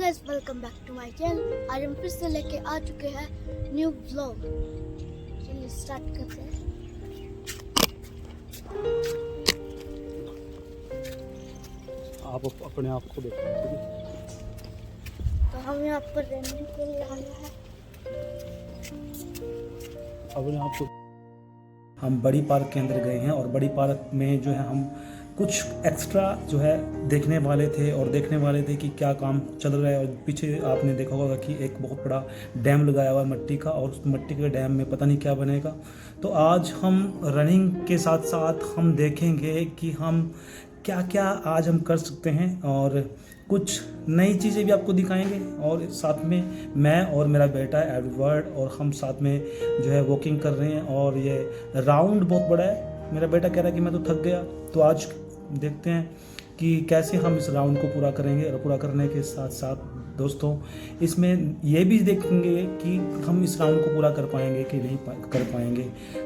Guys, welcome back to my channel. आज हम फिर से लेके आ चुके हैं न्यू व्लॉग। चलिए स्टार्ट करते हैं। आप अपने आप को देखो, ठीक है? तो हम यहाँ पर रनिंग के लिए आए हैं। अपने आप को हम बड़ी पार्क के अंदर गए हैं और बड़ी पार्क में जो है हम कुछ एक्स्ट्रा जो है देखने वाले थे कि क्या काम चल रहा है। और पीछे आपने देखा होगा कि एक बहुत बड़ा डैम लगाया हुआ है मिट्टी का, और उस मिट्टी के डैम में पता नहीं क्या बनेगा। तो आज हम रनिंग के साथ साथ हम देखेंगे कि हम क्या क्या आज हम कर सकते हैं, और कुछ नई चीज़ें भी आपको दिखाएंगे। और साथ में मैं और मेरा बेटा एडवर्ड और हम साथ में जो है वॉकिंग कर रहे हैं। और ये राउंड बहुत बड़ा है। मेरा बेटा कह रहा है कि मैं तो थक गया। तो आज देखते हैं कि कैसे हम इस राउंड को पूरा करेंगे। और पूरा करने के साथ साथ दोस्तों इसमें ये भी देखेंगे कि हम इस राउंड को पूरा कर पाएंगे कि नहीं कर पाएंगे।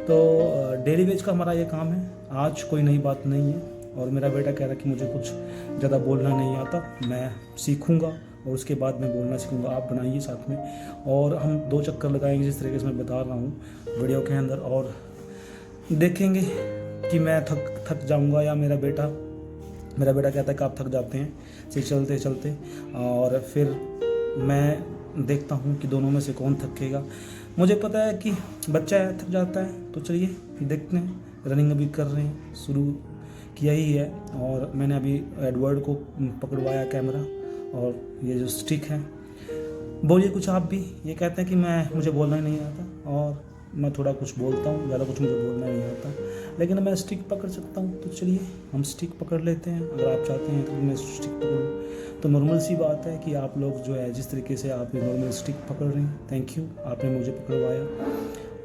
तो डेली वेज का हमारा ये काम है। आज कोई नई बात नहीं है। और मेरा बेटा कह रहा है कि मुझे कुछ ज़्यादा बोलना नहीं आता, मैं सीखूंगा और उसके बाद मैं बोलना सीखूंगा। आप बनाइए साथ में, और हम 2 चक्कर लगाएंगे जिस तरीके से मैं बता रहा हूँ वीडियो के अंदर। और देखेंगे कि मैं थक जाऊंगा या मेरा बेटा कहता है कि आप थक जाते हैं से चलते चलते। और फिर मैं देखता हूँ कि दोनों में से कौन थकेगा। मुझे पता है कि बच्चा है, थक जाता है। तो चलिए देखते हैं। रनिंग अभी कर रहे हैं, शुरू किया ही है। और मैंने अभी एडवर्ड को पकड़वाया कैमरा और ये जो स्टिक है। बोलिए कुछ आप भी। ये कहते हैं कि मुझे बोलना ही नहीं आता, और मैं थोड़ा कुछ बोलता हूँ, ज़्यादा कुछ मुझे बोलना नहीं आता, लेकिन मैं स्टिक पकड़ सकता हूँ। तो चलिए हम स्टिक पकड़ लेते हैं। अगर आप चाहते हैं तो मैं स्टिक पकड़ूँ। तो नॉर्मल सी बात है कि आप लोग जो है जिस तरीके से आप नॉर्मल स्टिक पकड़ रहे हैं, थैंक यू, आपने मुझे पकड़वाया।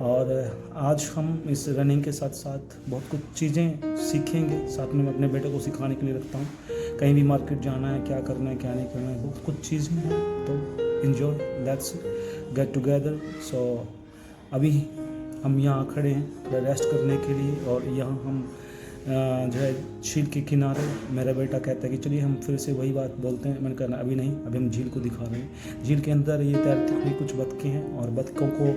और आज हम इस रनिंग के साथ साथ बहुत कुछ चीज़ें सीखेंगे। साथ में मैं अपने बेटे को सिखाने के लिए रखता हूँ। कहीं भी मार्केट जाना है, क्या करना है क्या नहीं करना है, बहुत कुछ चीज़ें हैं। तो इन्जॉय, लेट्स गेट टुगेदर। सो अभी हम यहाँ खड़े हैं थोड़ा रेस्ट करने के लिए। और यहाँ हम जो है झील के किनारे, मेरा बेटा कहता है कि चलिए हम फिर से वही बात बोलते हैं। मैंने कहा अभी नहीं, अभी हम झील को दिखा रहे हैं। झील के अंदर ये तैरती हुई कुछ बतखें हैं, और बतखों को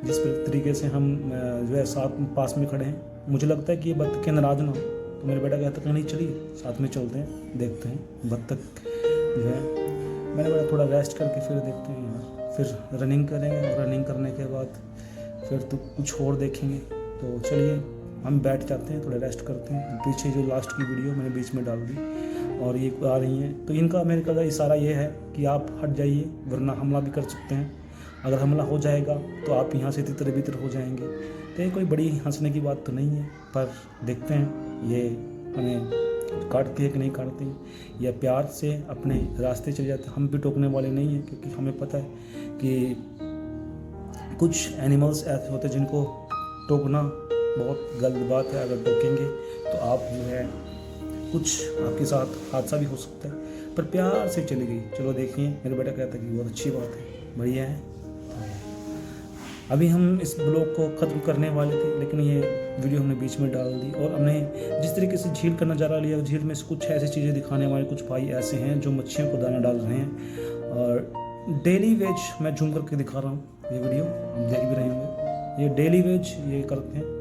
जिस तरीके से हम जो है साथ पास में खड़े हैं, मुझे लगता है कि ये बतखें नाराज ना हो। तो मेरा बेटा कहता है नहीं चलिए साथ में चलते हैं, देखते हैं बतख जो है। मैंने बोला थोड़ा रेस्ट करके फिर देखते हैं यहाँ, फिर रनिंग करेंगे। और रनिंग करने के बाद फिर तो कुछ और देखेंगे। तो चलिए हम बैठ जाते हैं, थोड़ा रेस्ट करते हैं। पीछे जो लास्ट की वीडियो मैंने बीच में डाल दी और ये आ रही हैं, तो इनका मेरे का इशारा ये है कि आप हट जाइए, वरना हमला भी कर सकते हैं। अगर हमला हो जाएगा तो आप यहाँ से तितर बितर हो जाएंगे। तो ये कोई बड़ी हंसने की बात तो नहीं है, पर देखते हैं ये हमें काटते हैं कि नहीं काटते हैं, या प्यार से अपने रास्ते चले जाते हैं। हम भी टोकने वाले नहीं हैं, क्योंकि हमें पता है कि कुछ एनिमल्स ऐसे होते हैं जिनको टोकना बहुत गलत बात है। अगर टोकेंगे तो आप जो है कुछ आपके साथ हादसा भी हो सकता है। पर प्यार से चली गई। चलो देखिए, मेरा बेटा कहता है कि बहुत अच्छी बात है, बढ़िया है। अभी हम इस ब्लॉग को ख़त्म करने वाले थे, लेकिन ये वीडियो हमने बीच में डाल दी। और हमने जिस तरीके से झील का नज़ारा लिया, झील में से कुछ ऐसी चीज़ें दिखाने वाले कुछ भाई ऐसे हैं जो मच्छियों को दाना डाल रहे हैं। और डेली वेज मैं झूम करके दिखा रहा हूँ, ये वीडियो हम देख भी रहे होंगे। ये डेली वेज ये करते हैं।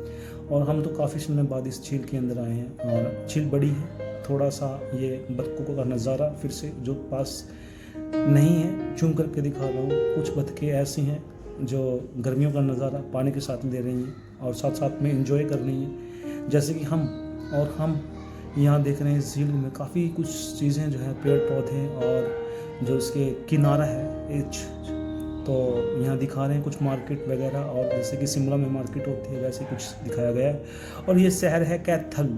और हम तो काफ़ी समय बाद इस झील के अंदर आए हैं, और झील बड़ी है। थोड़ा सा ये बतखों का नज़ारा फिर से जो पास नहीं है झूम करके दिखा रहा हूँ। कुछ बतखें ऐसी हैं जो गर्मियों का नज़ारा पानी के साथ ले रही हैं और साथ साथ में एंजॉय कर रही हैं, जैसे कि हम यहाँ देख रहे हैं। इस झील में काफ़ी कुछ चीज़ें जो है, पेड़ पौधे और जो इसके किनारा है तो यहाँ दिखा रहे हैं कुछ मार्केट वगैरह। और जैसे कि शिमला में मार्केट होती है वैसे कुछ दिखाया गया है। और ये शहर है कैथल।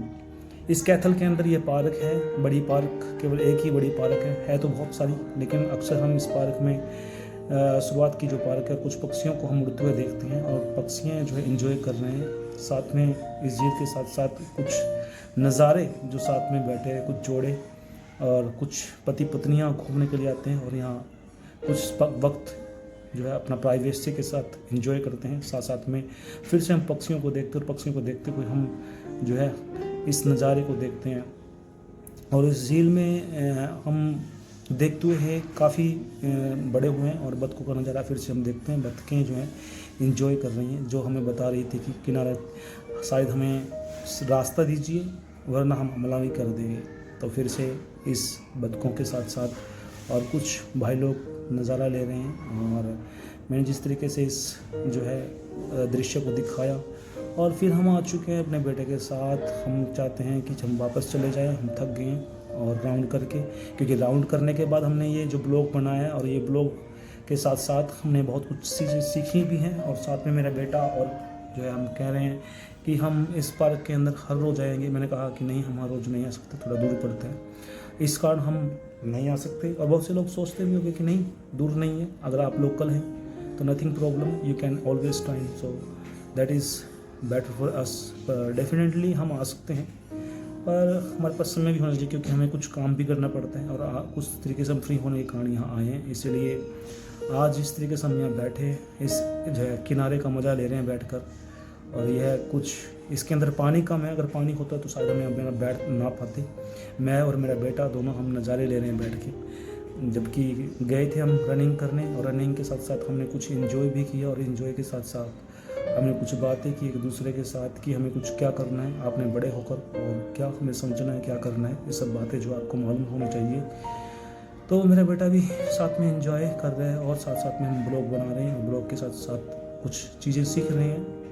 इस कैथल के अंदर ये पार्क है, बड़ी पार्क, केवल एक ही बड़ी पार्क है तो बहुत सारी, लेकिन अक्सर हम इस पार्क में शुरुआत की जो पार्क है, कुछ पक्षियों को हम उड़ते हुए देखते हैं। और पक्षियाँ जो है एंजॉय कर रहे हैं। साथ में इस झील के साथ साथ कुछ नज़ारे जो साथ में बैठे हैं, कुछ जोड़े और कुछ पति पत्नियाँ घूमने के लिए आते हैं। और यहाँ कुछ वक्त जो है अपना प्राइवेसी के साथ एंजॉय करते हैं। साथ साथ में फिर से हम पक्षियों को देखते हुए हम जो है इस नज़ारे को देखते हैं। और इस झील में हम देखते हुए हैं काफ़ी बड़े हुए हैं और बतखों का नज़ारा फिर से हम देखते हैं। बतखें जो हैं इंजॉय कर रही हैं, जो हमें बता रही थी कि किनारा शायद हमें रास्ता दीजिए वरना हम हमला भी कर देंगे। तो फिर से इस बतखों के साथ साथ और कुछ भाई लोग नज़ारा ले रहे हैं और मैंने जिस तरीके से इस जो है दृश्य को दिखाया और फिर हम आ चुके हैं अपने बेटे के साथ। हम चाहते हैं कि हम वापस चले जाएं, हम थक गए हैं और राउंड करके, क्योंकि राउंड करने के बाद हमने ये जो ब्लॉग बनाया है और ये ब्लॉग के साथ साथ हमने बहुत कुछ चीज़ें सीखी भी हैं और साथ में मेरा बेटा और जो है हम कह रहे हैं कि हम इस पार्क के अंदर हर रोज़ आएंगे। मैंने कहा कि नहीं, हम हर रोज़ नहीं आ सकते, थोड़ा दूर पड़ता है, इस कारण हम नहीं आ सकते। और बहुत से लोग सोचते भी होंगे कि नहीं, दूर नहीं है, अगर आप लोकल हैं तो nothing problem, you can always time, so that is better for us. पर डेफिनेटली हम आ सकते हैं, पर हमारे पास समय भी होना चाहिए, क्योंकि हमें कुछ काम भी करना पड़ता है और कुछ तरीके से हम फ्री होने के कारण यहाँ आए हैं। इसीलिए आज इस तरीके से हम यहाँ बैठे इस जो है किनारे का मज़ा ले रहे हैं बैठकर। और यह कुछ इसके अंदर पानी कम है, अगर पानी होता तो शायद हमें अपना बैठ ना पाते। मैं और मेरा बेटा दोनों हम नज़ारे ले रहे हैं बैठ के, जबकि गए थे हम रनिंग करने और रनिंग के साथ साथ हमने कुछ इन्जॉय भी किया और इन्जॉय के साथ साथ हमने कुछ बातें की एक दूसरे के साथ कि हमें कुछ क्या करना है आपने बड़े होकर और क्या हमें समझना है, क्या करना है, ये सब बातें जो आपको मालूम होनी चाहिए। तो मेरा बेटा भी साथ में एंजॉय कर रहा है और साथ साथ में हम ब्लॉग बना रहे हैं और ब्लॉग के साथ साथ कुछ चीज़ें सीख रहे हैं।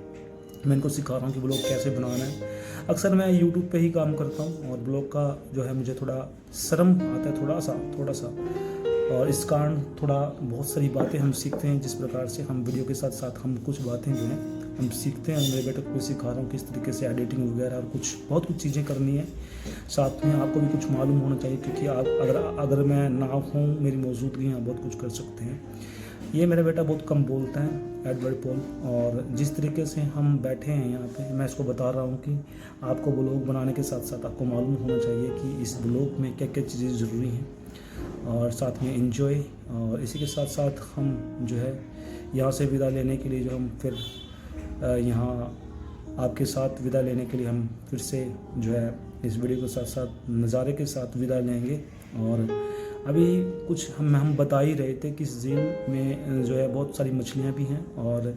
मैं इनको सिखा रहा हूँ कि ब्लॉग कैसे बनाना है। अक्सर मैं यूट्यूब पे ही काम करता हूँ और ब्लॉग का जो है मुझे थोड़ा शर्म आता है, थोड़ा सा और इस कारण थोड़ा बहुत सारी बातें हम सीखते हैं, जिस प्रकार से हम वीडियो के साथ साथ हम कुछ बातें जो हैं हम सीखते हैं। मेरे बेटे को सिखा रहा हूँ किस तरीके से एडिटिंग वगैरह और बहुत कुछ चीज़ें करनी है। साथ में आपको भी कुछ मालूम होना चाहिए, क्योंकि आप अगर मैं ना हूँ, मेरी मौजूदगी आप बहुत कुछ कर सकते हैं। ये मेरा बेटा बहुत कम बोलता है, एडवर्ड पॉल, और जिस तरीके से हम बैठे हैं यहाँ पे, मैं इसको बता रहा हूँ कि आपको ब्लॉग बनाने के साथ साथ आपको मालूम होना चाहिए कि इस ब्लॉग में क्या क्या चीज़ें ज़रूरी हैं और साथ में एंजॉय। और इसी के साथ साथ हम जो है यहाँ से विदा लेने के लिए जो हम फिर यहाँ आपके साथ विदा लेने के लिए हम फिर से जो है इस वीडियो के साथ साथ नज़ारे के साथ विदा लेंगे। और अभी कुछ हम बता ही रहे थे कि इस झील में जो है बहुत सारी मछलियाँ भी हैं और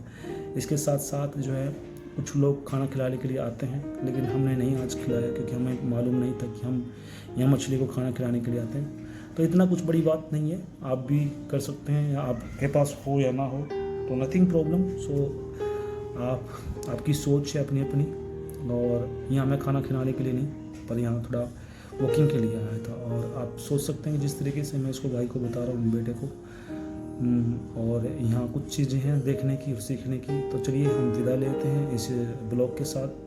इसके साथ साथ जो है कुछ लोग खाना खिलाने के लिए आते हैं, लेकिन हमने नहीं आज खिलाया क्योंकि हमें मालूम नहीं था कि हम यहाँ मछली को खाना खिलाने के लिए आते हैं। तो इतना कुछ बड़ी बात नहीं है, आप भी कर सकते हैं, या आपके पास हो या ना हो तो नथिंग प्रॉब्लम। सो आपकी सोच है अपनी अपनी। और यहाँ मैं खाना खिलाने के लिए नहीं, पर यहाँ थोड़ा वॉकिंग के लिए आया था। और आप सोच सकते हैं कि जिस तरीके से मैं इसको भाई को बता रहा हूँ, बेटे को, और यहाँ कुछ चीज़ें हैं देखने की और सीखने की। तो चलिए हम विदा लेते हैं इस ब्लॉग के साथ।